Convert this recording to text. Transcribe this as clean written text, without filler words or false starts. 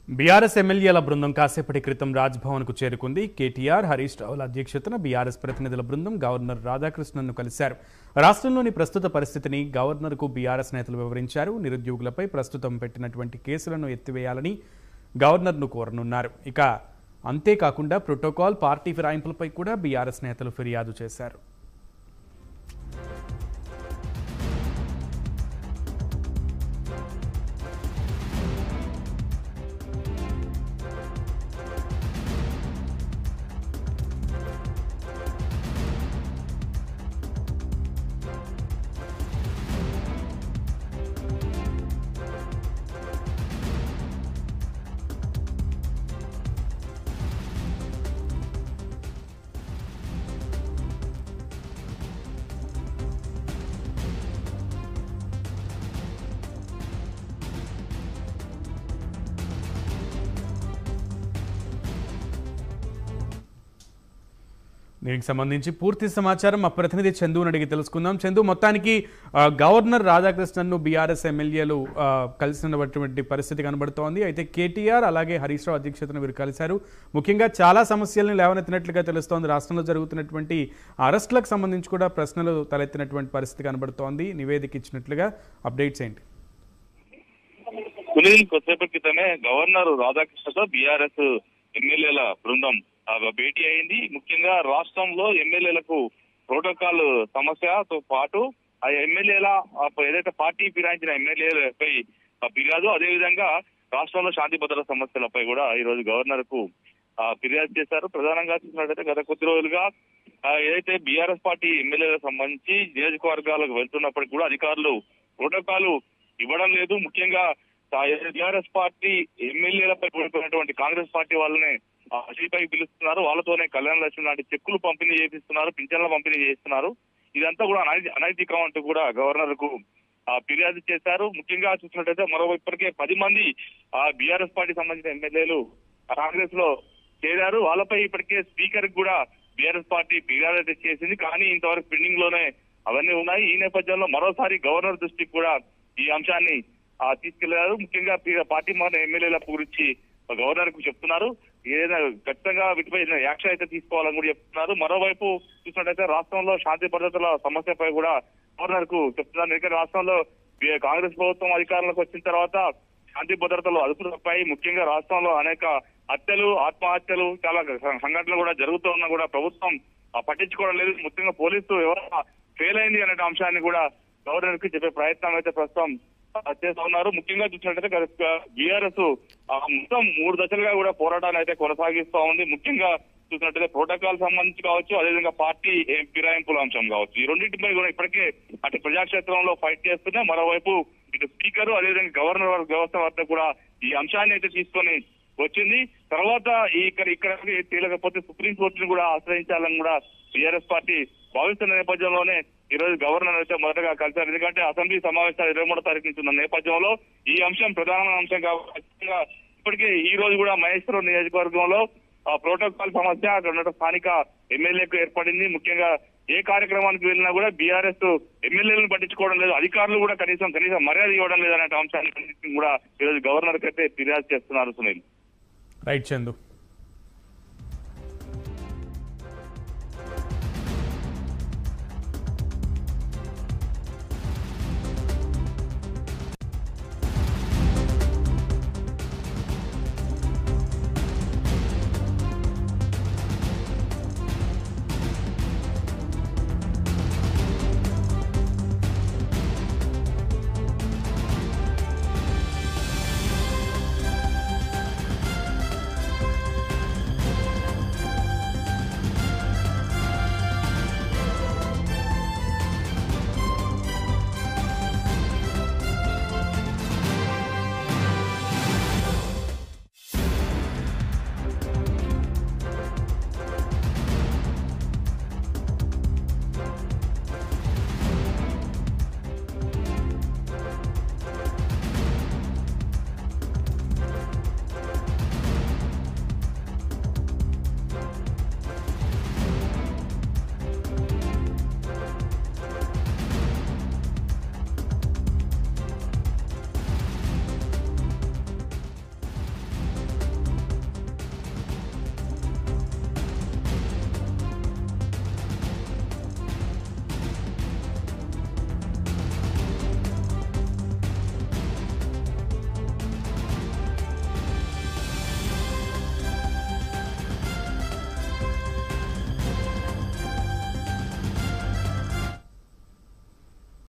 BRS ఎమ్మెల్యేల బృందం కాసేపటి క్రితం రాజ్భవన్కు చేరుకుంది. కేటీఆర్, హరీష్ రావుల అధ్యక్షతన బీఆర్ఎస్ ప్రతినిధుల బృందం గవర్నర్ రాధాకృష్ణన్ను కలిశారు. రాష్ట్రంలోని ప్రస్తుత పరిస్థితిని గవర్నర్కు బీఆర్ఎస్ నేతలు వివరించారు. నిరుద్యోగులపై ప్రస్తుతం పెట్టినటువంటి కేసులను ఎత్తివేయాలని గవర్నర్ను కోరనున్నారు. ఇక అంతేకాకుండా ప్రోటోకాల్, పార్టీ ఫిరాయింపులపై కూడా బీఆర్ఎస్ నేతలు ఫిర్యాదు చేశారు. దీనికి సంబంధించి పూర్తి సమాచారం మా ప్రతినిధి చందుని అడిగి తెలుసుకుందాం. చందు, మొత్తానికి గవర్నర్ రాధాకృష్ణన్ను బీఆర్ఎస్ ఎమ్మెల్యేలు కలిసినటువంటి పరిస్థితి కనబడుతోంది. అయితే కేటీఆర్ అలాగే హరీష్ రావు అధ్యక్షతను వీరు కలిశారు. ముఖ్యంగా చాలా సమస్యలను లేవనెత్తినట్లుగా తెలుస్తోంది. రాష్ట్రంలో జరుగుతున్నటువంటి అరెస్టులకు సంబంధించి కూడా ప్రశ్నలు తలెత్తినటువంటి పరిస్థితి కనబడుతోంది. నివేదిక ఇచ్చినట్లుగా అప్డేట్స్ ఏంటి? సునీల్, కొద్దిసేపటి క్రితమే గవర్నర్ రాధాకృష్ణతో బీఆర్ఎస్ ఎమ్మెల్యేల బృందం భేటీ అయింది. ముఖ్యంగా రాష్ట్రంలో ఎమ్మెల్యేలకు ప్రోటోకాల్ సమస్యతో పాటు ఆ ఎమ్మెల్యేల ఏదైతే పార్టీ ఫిరాయించిన ఎమ్మెల్యేలపై ఫిర్యాదు, అదేవిధంగా రాష్ట్రంలో శాంతి భద్రత సమస్యలపై కూడా ఈ రోజు గవర్నర్ కు ఫిర్యాదు చేశారు. ప్రధానంగా చూసినట్లయితే గత కొద్ది రోజులుగా ఏదైతే బీఆర్ఎస్ పార్టీ ఎమ్మెల్యేలకు సంబంధించి నియోజకవర్గాలకు వెళ్తున్నప్పటికీ కూడా అధికారులు ప్రోటోకాల్ ఇవ్వడం లేదు. ముఖ్యంగా టీఆర్ఎస్ పార్టీ ఎమ్మెల్యేలపై కూడిపోయినటువంటి కాంగ్రెస్ పార్టీ వాళ్ళని అసీపై పిలుస్తున్నారు. వాళ్ళతోనే కళ్యాణ లక్ష్మి లాంటి చెక్కులు పంపిణీ చేపిస్తున్నారు, పింఛన్ల పంపిణీ చేస్తున్నారు. ఇదంతా కూడా అనైతికం అంటూ కూడా గవర్నర్ కు ఫిర్యాదు చేశారు. ముఖ్యంగా చూసినట్టయితే ఇప్పటికే 10 మంది బీఆర్ఎస్ పార్టీ సంబంధించిన ఎమ్మెల్యేలు కాంగ్రెస్ లో చేరారు. వాళ్ళపై ఇప్పటికే స్పీకర్ కూడా బీఆర్ఎస్ పార్టీ ఫిర్యాదు అయితే చేసింది. కానీ ఇంతవరకు పెండింగ్ లోనే అవన్నీ ఉన్నాయి. ఈ నేపథ్యంలో మరోసారి గవర్నర్ దృష్టికి కూడా ఈ అంశాన్ని తీసుకెళ్లారు. ముఖ్యంగా పార్టీ మారిన ఎమ్మెల్యేల గురించి గవర్నర్ కు చెప్తున్నారు. ఏదైనా ఖచ్చితంగా వీటిపై యాక్షన్ అయితే తీసుకోవాలని కూడా చెప్తున్నారు. మరోవైపు చూసినట్టయితే రాష్ట్రంలో శాంతి భద్రతల సమస్యపై కూడా గవర్నర్ కు చెప్తున్నారు. ఎందుకంటే రాష్ట్రంలో కాంగ్రెస్ ప్రభుత్వం అధికారంలోకి వచ్చిన తర్వాత శాంతి భద్రతలు అదుపు తప్పాయి. ముఖ్యంగా రాష్ట్రంలో అనేక హత్యలు, ఆత్మహత్యలు, చాలా సంఘటనలు కూడా జరుగుతున్నా కూడా ప్రభుత్వం పట్టించుకోవడం లేదు. ముఖ్యంగా పోలీసు ఎవరైనా ఫెయిల్ అయింది అనే అంశాన్ని కూడా గవర్నర్ కి చెప్పే ప్రయత్నం అయితే ప్రస్తుతం చేస్తా ఉన్నారు. ముఖ్యంగా చూసినట్టయితే బీఆర్ఎస్ మొత్తం 3 దశలుగా కూడా పోరాటాన్ని అయితే కొనసాగిస్తా ఉంది. ముఖ్యంగా చూసినట్టయితే ప్రోటోకాల్ సంబంధించి కావచ్చు, అదేవిధంగా పార్టీ ఫిరాయింపుల అంశం కావచ్చు. ఈ రెండింటిపై కూడా ఇప్పటికే అటు ప్రజాక్షేత్రంలో ఫైట్ చేస్తున్నాయి. మరోవైపు ఇటు స్పీకర్, అదేవిధంగా గవర్నర్ వ్యవస్థ వద్ద కూడా ఈ అంశాన్ని అయితే తీసుకొని వచ్చింది. తర్వాత ఇక్కడ తేలకపోతే సుప్రీంకోర్టును కూడా ఆశ్రయించాలని కూడా టీఆర్ఎస్ పార్టీ భావిస్తున్న నేపథ్యంలోనే ఈ రోజు గవర్నర్ అయితే మొదటగా కలిశారు. ఎందుకంటే అసెంబ్లీ సమావేశాలు 23వ తారీఖు నుంచి ఉన్న నేపథ్యంలో ఈ అంశం ప్రధానమైన అంశం కాబట్టి ఇప్పటికే ఈ రోజు కూడా మహేశ్వరం నియోజకవర్గంలో ప్రోటోకాల్ సమస్య అక్కడ ఉన్న స్థానిక ఎమ్మెల్యేకు ఏర్పడింది. ముఖ్యంగా ఏ కార్యక్రమానికి వెళ్ళినా కూడా బీఆర్ఎస్ ఎమ్మెల్యేలను పట్టించుకోవడం లేదు, అధికారులు కూడా కనీసం మర్యాద ఇవ్వడం లేదనే అంశాన్ని కూడా ఈ రోజు గవర్నర్ కి అయితే ఫిర్యాదు చేస్తున్నారు. సునీల్, రైట్ చందు.